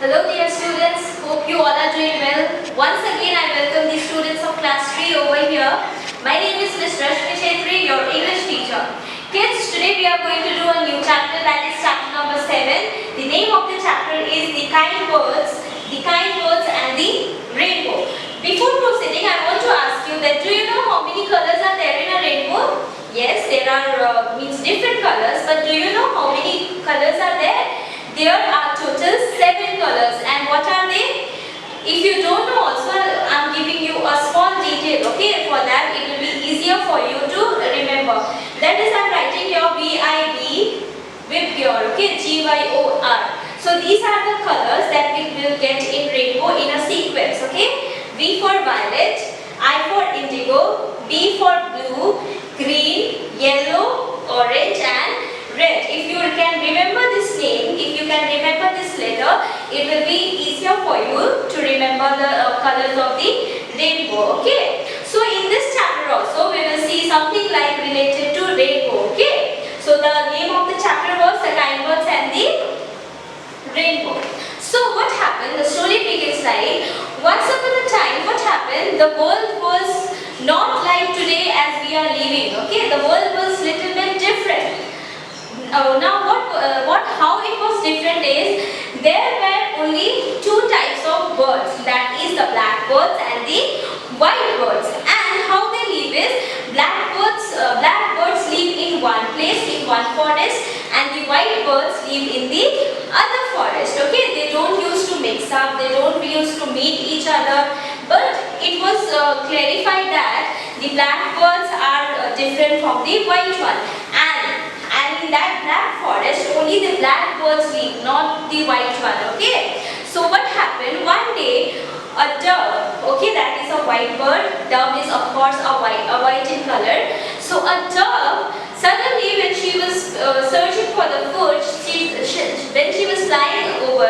Hello dear students, hope you all are doing well. Once again I welcome the students of class 3 over here. My name is Ms. Rashmi Chetri, your English teacher. Kids, today we are going to do a new chapter, that is chapter number 7. The name of the chapter is The Kind Words and the Rainbow. Before proceeding, I want to ask you that do you know how many colors are there in a rainbow? Yes, there are different colors, but do you know how many colors are there? There are total 7 colors, and what are they? If you don't know also, I am giving you a small detail, okay? For that it will be easier for you to remember. That is, I am writing your VIB, Vibgyor, okay? GYOR. So these are the colors that we will get in rainbow in a sequence, okay? V for violet, I for indigo, B for blue, green, yellow, orange and red. If you can remember this name, if you can remember this letter, it will be easier for you to remember the colors of the rainbow, okay? So in this chapter also, we will see something like related to rainbow, okay? So the name of the chapter was The Kind Words and the Rainbow. So what happened? The story begins like, once upon a time, what happened? The world was not like today as we are living, okay? The world was little bit different. Now how it was different is, there were only 2 types of birds, that is the blackbirds and the whitebirds. And how they live is, blackbirds live in one place, in one forest, and the whitebirds live in the other forest, okay? They don't used to mix up, they don't used to meet each other, but it was clarified that the blackbirds are different from the white one, and in that black forest only the blackbirds live, not the white one, okay? So what happened? One day a dove, okay, that is a white bird. Dove is of course a white in color. So a dove, suddenly when she was searching for the food, when she was flying over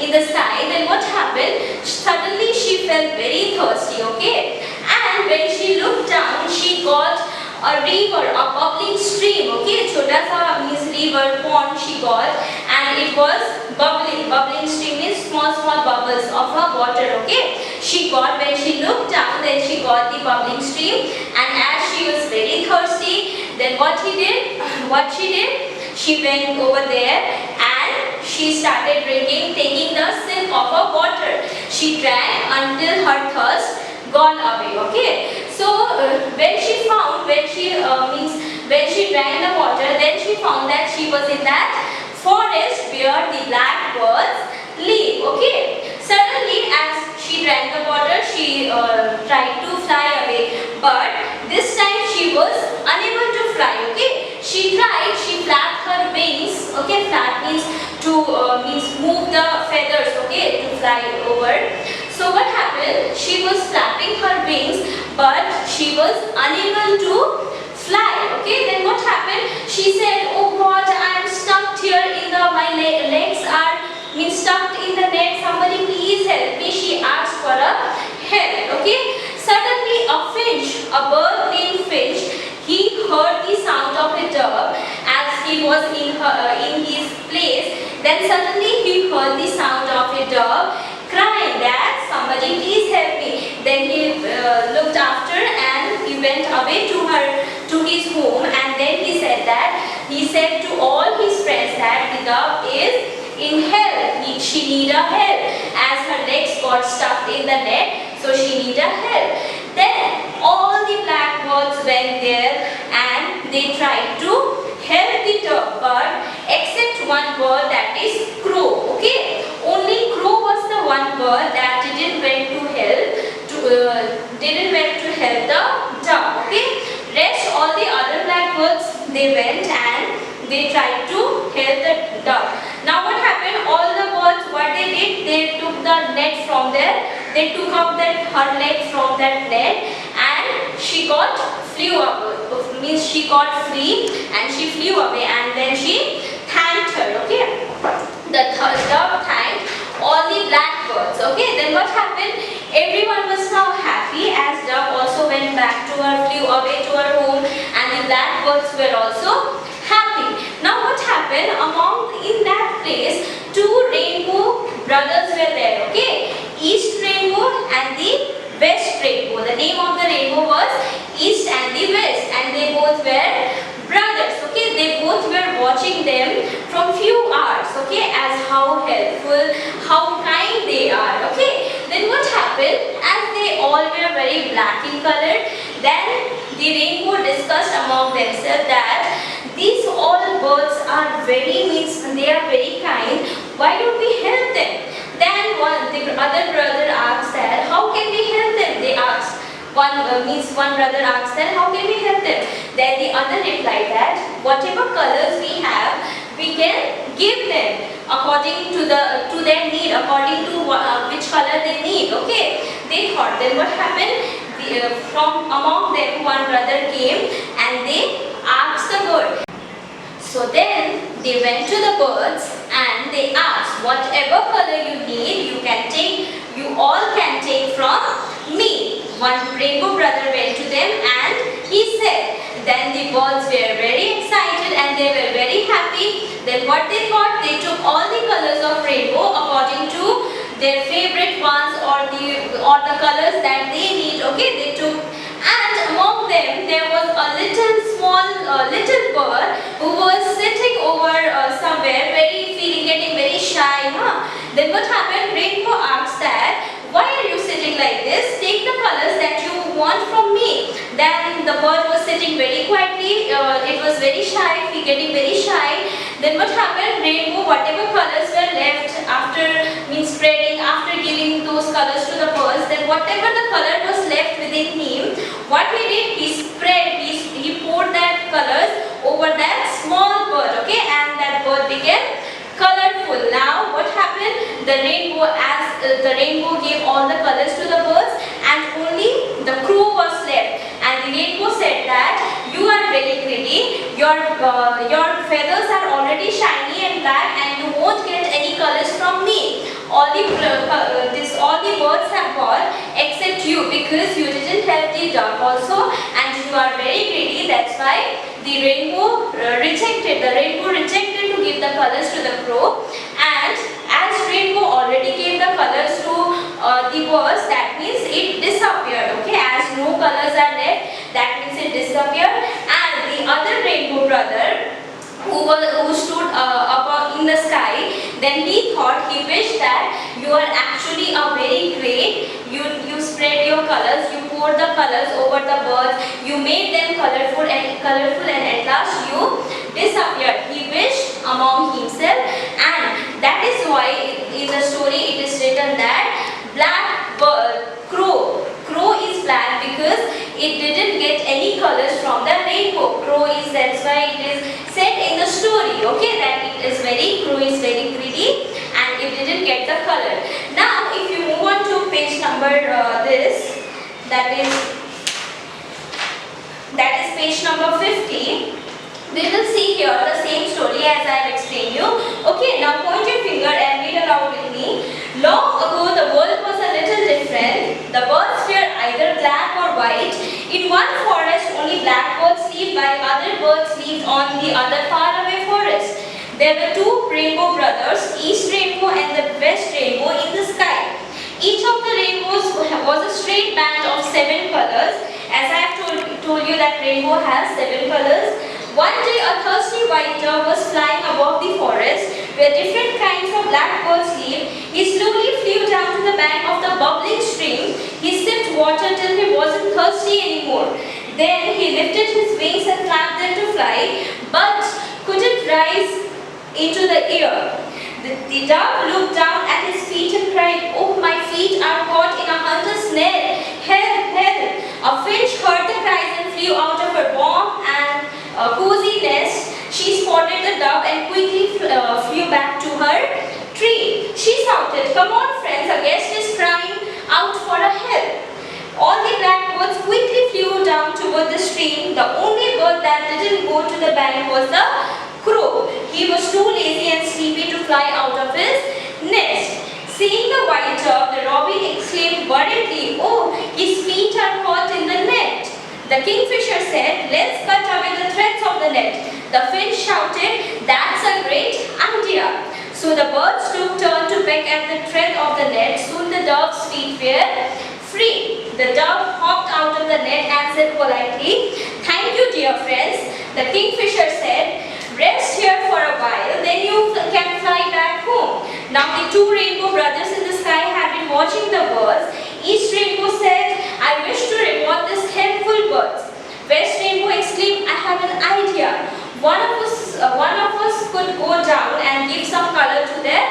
in the sky, then what happened? Suddenly she felt very thirsty, okay? And when she looked down, she got a river, a bubbling stream, okay? Chota sa means river, pond she got, and it was bubbling. Bubbling stream means small bubbles of her water, okay? She got, when she looked down, then she got the bubbling stream, and as she was very thirsty, then what she did? She went over there and she started drinking, taking the sip of her water. She drank until her thirst gone away, okay? So when she drank the water, then she found that she was in that forest where the blackbirds live, okay? Suddenly as she drank the water, she tried to fly away, but this time she was unable to fly, okay? She tried, she flapped her wings, okay? Flap means to move the feathers, okay, to fly over. So what happened? She was flapping her wings, but she was unable to fly, okay? Then what happened? She said, oh God, I am stuck here in my legs are stuck in the net, somebody please help me. She asked for a help, okay? Suddenly a finch, a bird named Finch, he heard the sound of a dove as he was in his place. Then suddenly he heard the sound of a dove crying that somebody please help me. Then he looked after and he went away to his home, and then he said to all his friends that the dove is in help. She need a help as her legs got stuck in the net, so she need a help. Then all the blackbirds went there and they tried to help the dove bird, except one bird, that is crow, okay? Only crow was the one bird that didn't went to help the dove, okay? Rest all the other blackbirds, they went and they tried to help the dove. Now what happened? All the birds, what they did, they took the net from there, they took out her leg from that net, and she got free, and she flew away, and then she thanked her, okay? The dove thanked all the blackbirds, okay? Then what happened? Everyone was now happy as dove also went back to her, flew away to her home, and the blackbirds were also happy. Now what happened? In that place, 2 rainbow brothers were there. Okay, East Rainbow and the West Rainbow. The name of the rainbow was East and the West, and they both were brothers. Okay, they both were watching them from few hours. Okay, as how helpful, how kind they are. Okay, then what happened? As they all were very black in color, then the rainbow discussed among themselves that these all birds are they are very kind. Why don't we help them? Then the other brother asked that, how can we help them? They asked. One brother asked that, how can we help them? Then the other replied that, whatever colors we have, we can give them according to their need, according to which color they need. Okay, they thought. Then what happened? From among them, one brother came and they asked the bird. So then they went to the birds and they asked, whatever color you need, you all can take from me. One rainbow brother went to them and he said. Then the birds were very excited and they were very happy. Then what they thought, they took all the colors of rainbow according to their favorite ones or the colors that they need. Okay, they took. And among them, there was a little bird who was sitting over somewhere, getting very shy. Then what happened? Rainbow asked that, why are you sitting like this? Take the colors that you want from me. Then the bird was sitting very quietly. It was very shy, getting very shy. Then what happened? Rainbow, whatever colors were left after spreading, after giving those colors to the birds, then whatever the color was left within him, what he did, he poured that colors over that small bird. Okay, and that bird became colorful. Now what happened? The rainbow gave all the colors to the birds and only the crow was left. And the rainbow said that you are very pretty, your feathers are already shiny and black and you won't get any colors from me. All the birds have got except you, because you didn't help the dove also and you are very pretty. That's why the rainbow rejected to give the colors to the crow. And as rainbow already gave the colors to the birds, that means it disappeared. Okay, as no colors are left, that means it disappeared. And the other rainbow brother who stood up in the sky, then he wished that you are actually a very great. You spread your colors, you poured the colors over the birds, you made them colorful and at last you disappeared. He wished among himself, and that is why in the story it is written that crow is black because it didn't get any colors from the rainbow. That's why it is said in the story. Okay, that crow is very pretty and it didn't get the color. Now if you move on to page number that is page number 50, we will see here the same story as I have explained you. Okay, now point your finger and read aloud with me. Long ago the world was a little different. The birds were either black or white. In one forest only black birds lived while other birds lived on the other faraway forest. There were two rainbow brothers, East Rainbow and the West Rainbow, in the sky. Each of the rainbows was a straight band of 7 colors. As I have told you that rainbow has 7 colors. One day a thirsty white dove was flying above the forest where different kinds of black birds live. He slowly flew down to the bank of the bubbling stream. He sipped water till he wasn't thirsty anymore. Then he lifted his wings and flapped them to fly, but couldn't rise into the air. The dove looked down at his feet and cried, "Oh, my feet are caught in a hunter's net. Help, help." A finch heard the cries and flew out of her warm and cozy nest. She spotted the dove and quickly flew back to her tree. She shouted, "Come on friends, a guest is crying out for a help." All the blackbirds quickly flew down toward the stream. The only bird that didn't go to the bank was the crow. He was too lazy and sleepy to fly out of his nest. Seeing the white dove, the robin exclaimed worriedly, "Oh, his feet are caught in the net." The kingfisher said, "Let's cut away the threads of the net." The finch shouted, "That's a great idea." So the birds took turn to peck at the thread of the net. Soon the dove's feet were free. The dove hopped out of the net and said politely, "Thank you, dear friends." The kingfisher said, "Rest here for a while, then you can fly back home." Now the two rainbow brothers in the sky had been watching the birds. East rainbow said, "I wish to reward these helpful birds." West rainbow exclaimed, "I have an idea. One of us could go down and give some color to their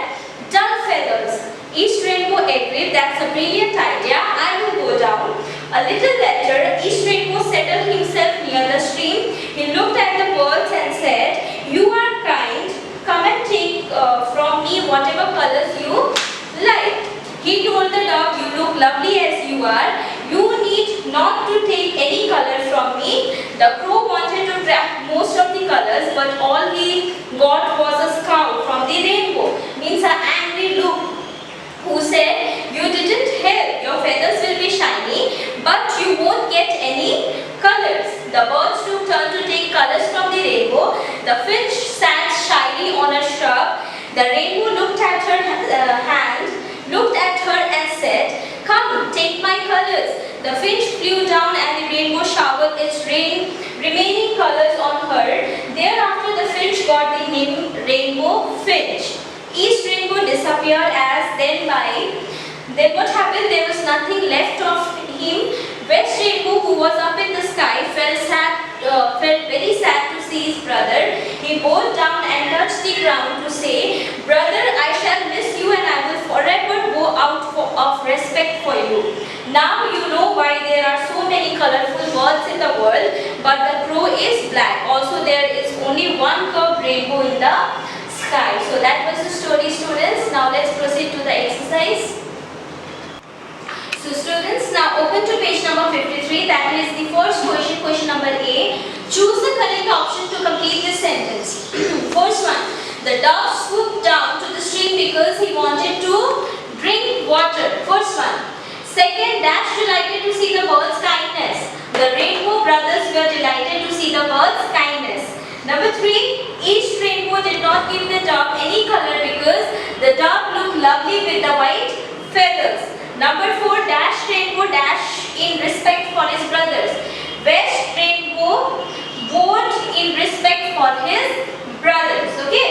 dull feathers." East rainbow agreed, "That's a brilliant idea. I will go down." A little later, East rainbow settled himself near the stream. He looked at the birds and said, "You are kind. Come and take from me whatever colors you like." He told the dove, "You look lovely as you are. You need not to take any color from me." The crow wanted to grab most of the colors, but all he got was a scowl from the rainbow, means an angry look, who said, "You didn't help. Your feathers will be shiny, but you won't get any colors." The birds took turn to take colors from the rainbow. The finch sat shyly on a shrub. The rainbow looked at her and said, "Come, take my colors." The finch flew down and the rainbow showered its remaining colors on her. Thereafter the finch got the name Rainbow Finch. East rainbow disappeared then what happened? There was nothing left of him. West rainbow, who was up in the sky, felt very sad to see his brother. He bowed down and touched the ground to say, "Brother, I shall miss you and I will forever go out of respect for you." Now you know why there are so many colorful birds in the world, but the crow is black. Also there is only one curved rainbow in the sky. So that was the story, students. Now let's proceed to the exercise. So students, now open to page number 53. That is the first question, question number A. Choose the correct option to complete this sentence. First one, the dove swooped down to the stream because he wanted to drink water. First one. Second, Dash delighted to see the birds' kindness. The rainbow brothers were delighted to see the birds' kindness. Number 3, East rainbow did not give the dove any color because the dove looked lovely with the white feathers. Number 4, Dash rainbow dash in respect for his brothers. West rainbow bowed in respect for his brothers. Okay.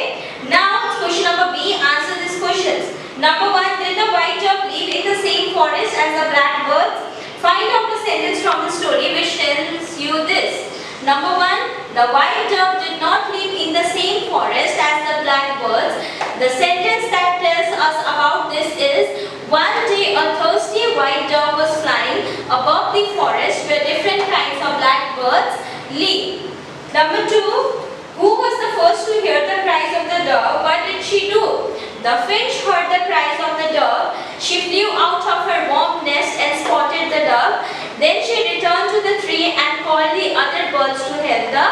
Now question number B. Answer these questions. Number 1, did the white dove live in the same forest as the black birds? Find out the sentence from the story which tells you this. Number 1, the white dove did not live in the same forest as the black birds. The sentence that tells us about this is, one day a thirsty white dove was flying above the forest where different kinds of black birds live. Number 2, who was the first to hear the cries of the dove? What did she do? The finch heard the cries of the dove. She flew out of her warm nest and spotted the dove. Then she returned to the tree and called the other birds to help the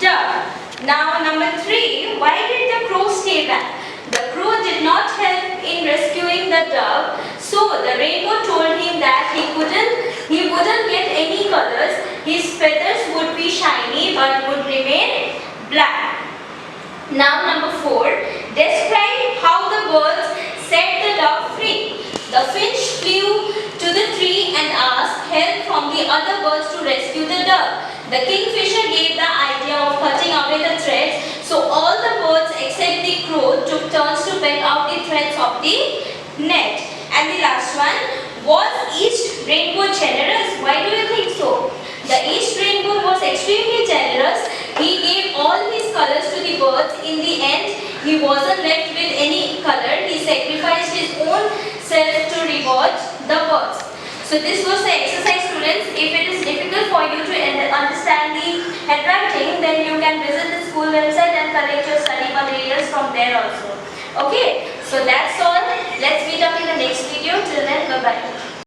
dove. Now number 3, why did the crow stay back? The crow did not help in rescuing the dove, so the rainbow told him that he wouldn't get any colors. His feathers would be shiny but would remain black. Now number 4, describe how the birds set the dove free. The finch flew to the tree and asked help from the other birds to rescue the dove. The kingfisher gave the idea of cutting away the threads, so all the birds except the crow took turns to peck out the threads of the net. And the last one, was East rainbow generous? Why do you think so? The East rainbow was extremely generous. He gave all his colors to the birds. In the end, he wasn't left with any color. He sacrificed his own self to reward the birds. So this was the exercise, students. If it is difficult for you to understand the handwriting, then you can visit the school website and collect your study materials from there also. Okay, so that's all. Let's meet up in the next video. Till then, bye-bye.